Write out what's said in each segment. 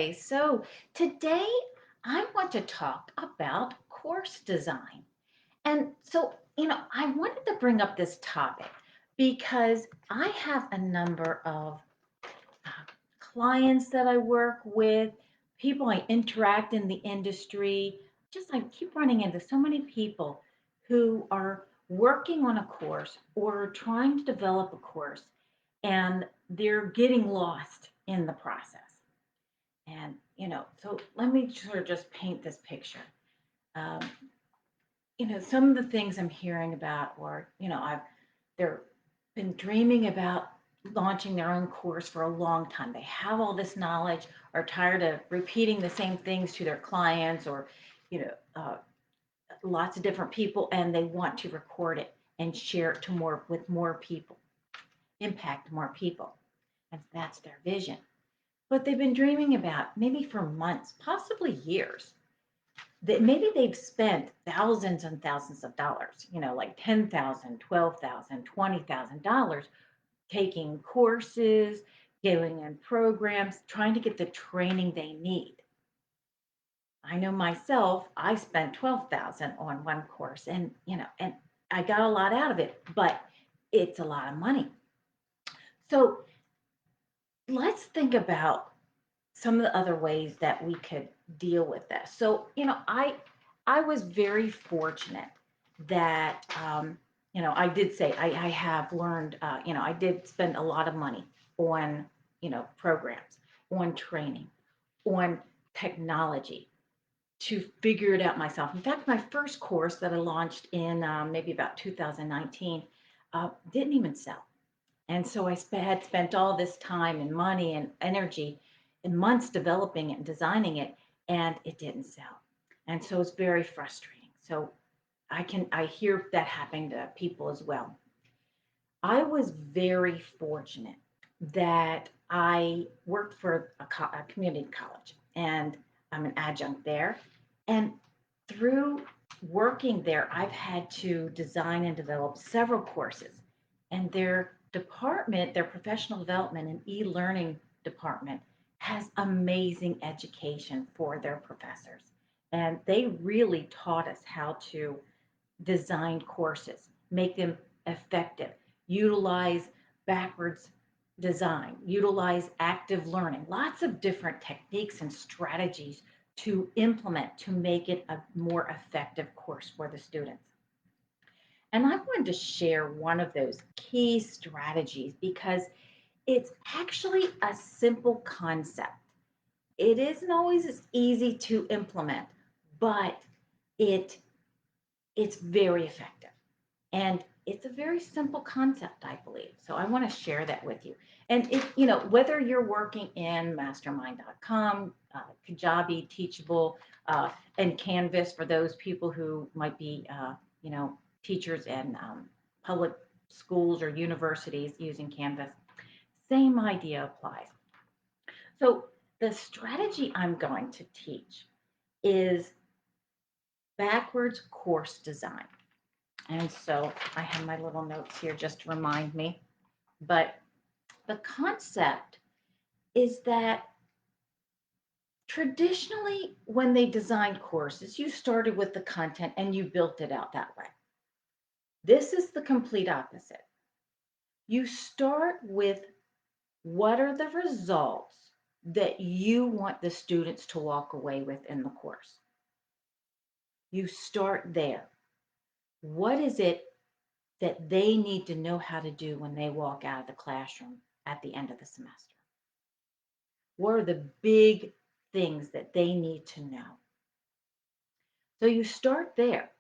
Okay, so today I want to talk about course design. And so, I wanted to bring up this topic because I have a number of uh, clients that I work with, people I interact in the industry. Just I keep running into so many people who are working on a course or trying to develop a course, and they're getting lost in the process. And, so let me sort of just paint this picture. Um, some of the things I'm hearing about, or, they're been dreaming about launching their own course for a long time. They have all this knowledge, are tired of repeating the same things to their clients or, you know, uh, lots of different people, and they want to record it and share it to more people, impact more people. And that's their vision. But they've been dreaming about maybe for months, possibly years, that maybe they've spent thousands and thousands of dollars, like 10,000, 12,000, $20,000 taking courses, going in programs, trying to get the training they need. I know myself, I spent 12,000 on one course and I got a lot out of it, but it's a lot of money. So let's think about some of the other ways that we could deal with this. So, I was very fortunate that I did say I have learned. I did spend a lot of money on programs, on training, on technology to figure it out myself. In fact, my first course that I launched in maybe about 2019 didn't even sell. And so had spent all this time and money and energy and months developing it and designing it, and it didn't sell. And so it's very frustrating. So I hear that happening to people as well. I was very fortunate that I worked for a community college, and I'm an adjunct there. And through working there, I've had to design and develop several courses. And their department, their professional development and e-learning department, has amazing education for their professors. And they really taught us how to design courses, make them effective, utilize backwards design, utilize active learning, lots of different techniques and strategies to implement to make it a more effective course for the students. And I wanted to share one of those key strategies because it's actually a simple concept. It isn't always as easy to implement, but it it's very effective. And it's a very simple concept, I believe. So I want to share that with you. And whether you're working in mastermind.com, Kajabi, Teachable, and Canvas for those people who might be, teachers in public schools or universities using Canvas, same idea applies. So the strategy I'm going to teach is backwards course design. And so I have my little notes here just to remind me. But the concept is that traditionally, when they designed courses, you started with the content and you built it out that way. This is the complete opposite. You start with what are the results that you want the students to walk away with in the course. You start there. What is it that they need to know how to do when they walk out of the classroom at the end of the semester? What are the big things that they need to know? So you start there.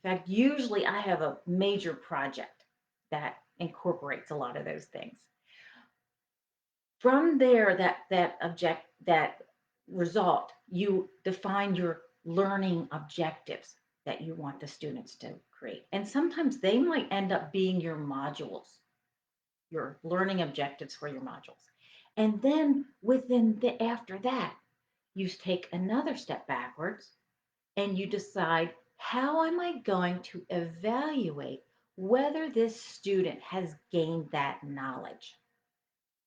In fact, usually I have a major project that incorporates a lot of those things. From there, that result, you define your learning objectives that you want the students to create. And sometimes they might end up being your modules, your learning objectives for your modules. And then after that, you take another step backwards and you decide, how am I going to evaluate whether this student has gained that knowledge?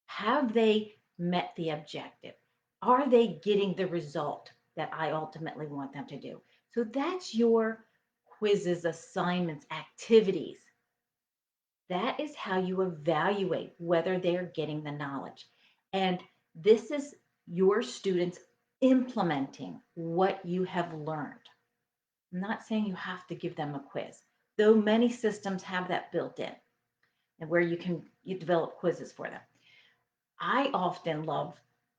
Have they met the objective? Are they getting the result that I ultimately want them to do? So that's your quizzes, assignments, activities. That is how you evaluate whether they're getting the knowledge. And this is your students implementing what you have learned. I'm not saying you have to give them a quiz, though many systems have that built in and where you develop quizzes for them. I often love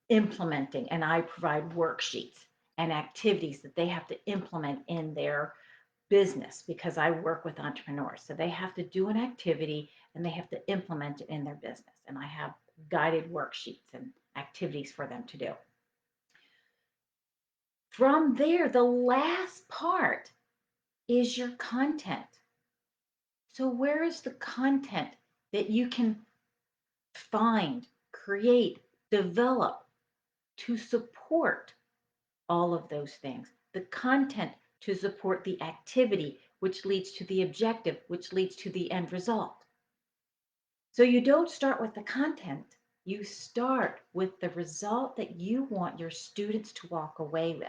implementing and I provide worksheets and activities that they have to implement in their business because I work with entrepreneurs. So they have to do an activity and they have to implement it in their business. And I have guided worksheets and activities for them to do. From there, the last part is your content. So, where is the content that you can find, create, develop to support all of those things? The content to support the activity, which leads to the objective, which leads to the end result. So you don't start with the content, you start with the result that you want your students to walk away with,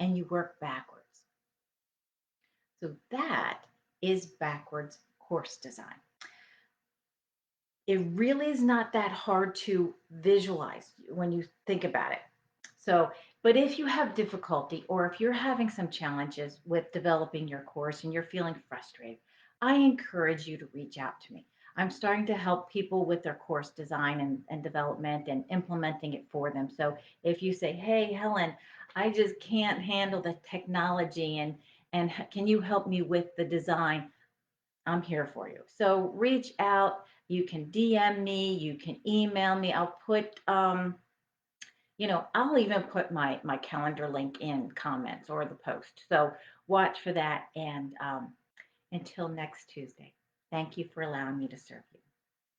and you work backwards. So that is backwards course design. It really is not that hard to visualize when you think about it. So, but if you have difficulty or if you're having some challenges with developing your course and you're feeling frustrated, I encourage you to reach out to me. I'm starting to help people with their course design and development and implementing it for them. So if you say, hey, Helen, I just can't handle the technology and can you help me with the design? I'm here for you. So reach out. You can DM me. You can email me. I'll put I'll even put my calendar link in comments or the post. So watch for that. And until next Tuesday, thank you for allowing me to serve you.